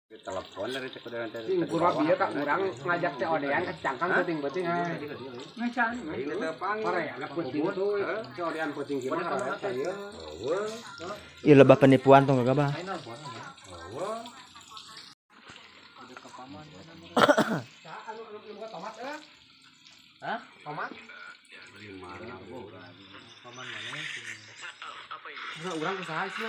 telepon dari cekudan Sing kurang dia tak kurang ngajak teh odean ke cangkang penting-penting ngecan ini tepang ore anak penting tuh teh odean penting gimana saya Iya lebah penipuan tuh enggak bah. tomat hah tomat gimana tomat mana enggak urang usaha sih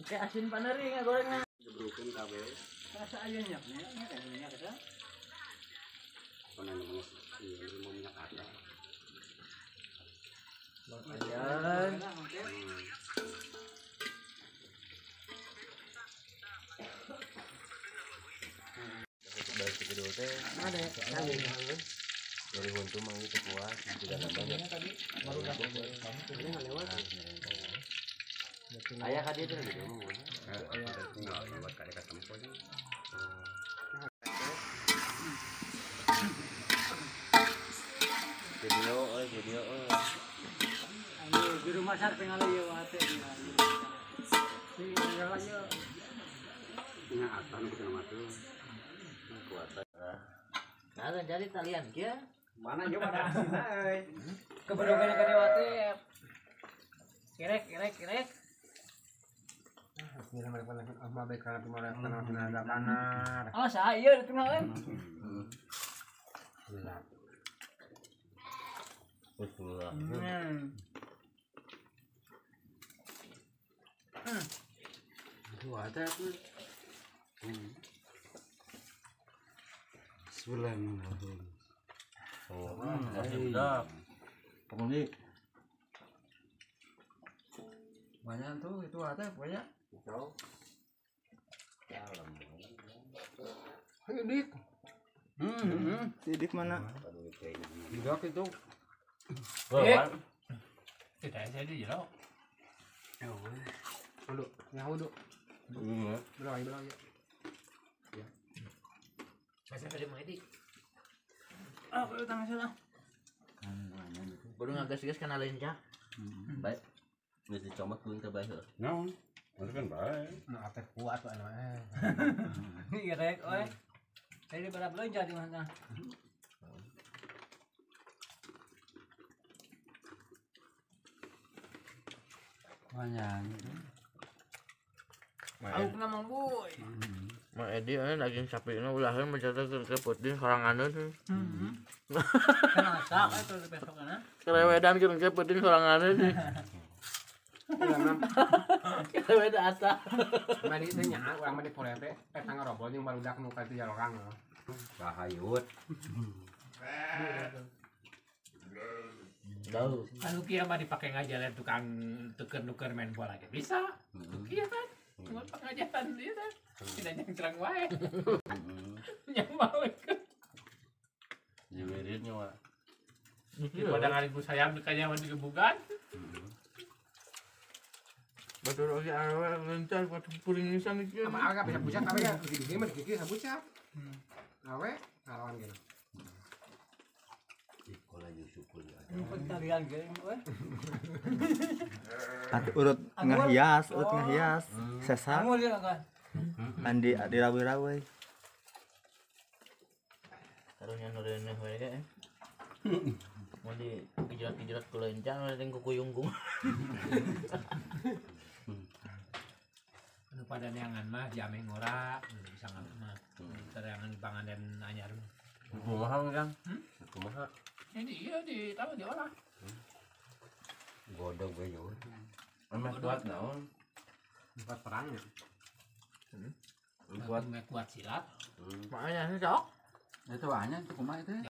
Kayak asin paneri nggak gorengnya. jebrukeun kabeh Rasa ayamnya kayaknya kita. pemain iya mau minyak ada Ayan. dari kedua teh ada dari huntu mang itu kuat tidak banyak Tadi baru dapat. ayah ka dia tuh gitu buat kali ketemu video Di rumah saya tinggal ya wate. Di tinggal aja. nya atan kita nama tuh kuat Nah, jadi talian kia. mana juga ada asin Kebedogan ke dewate. Kirek. Mira mana apa baik kana kemarin ada kanar Oh, saya dikenal kan. Bismillah. Itu ada tuh. Bismillahirrahmanirrahim. Sedap. Kemudian banyak tuh itu ada banyak tahu. ayo dik Sidik mana? dak itu Kita saya di jero. Aduh, nyawa dulu. Belai ya. Saya tadi mau edik. Ah, kalau tangan sana. Baru ngagas-gas kan lencah. Baik. Nggak dicomot pun terbaik. No, itu kan baik. Nah, teh kuat pak namanya. Iya rek, oi. Tadi pada belanja di mana? Banyak. Aku kena mang boy. Mak Edi daging sapi ini ulahnya mencatat ke putih sorangan itu. Kena sak itu besok kana. Kerewedan ke putih sorangan itu. Beda asa. Mari teh nya urang mah di polete teh tangga robol jeung barudak nu ka itu jalurang. Bahayut. Tahu. Anu kia mah dipake ngajalan tukang tuker-nuker main bola ge bisa. Iya kan? Cuma pengajaran dia kan. Tidak nyangkrang wae. Yang mau ikut. Jiwiritnya wah. Pada kali ku sayang dekanya mah digebukan. Betul lagi awal lancar waktu puring nisan itu. Apa agak bisa bucat tapi ya gigi mah gigi sabucat. Awe ngalawan gitu. Ikola Yusuful ya. Kalian ge we. Urut ngahias, sesak. Kamu lihat kan? Andi dirawi-rawi. Karunya nurene we ge. Mau di pijirat-pijirat ku lencang ada yang kukuyunggung. Anu pada neangan mah jame ngora bisa mah. Terangan di panganan anyar. Kumaha kan? Kumaha? Ini iya di tahu diolah. Godog we yo. Emang kuat naon? Buat perangnya. Kuat silat. Makanya sok. Itu banyak kumaha itu.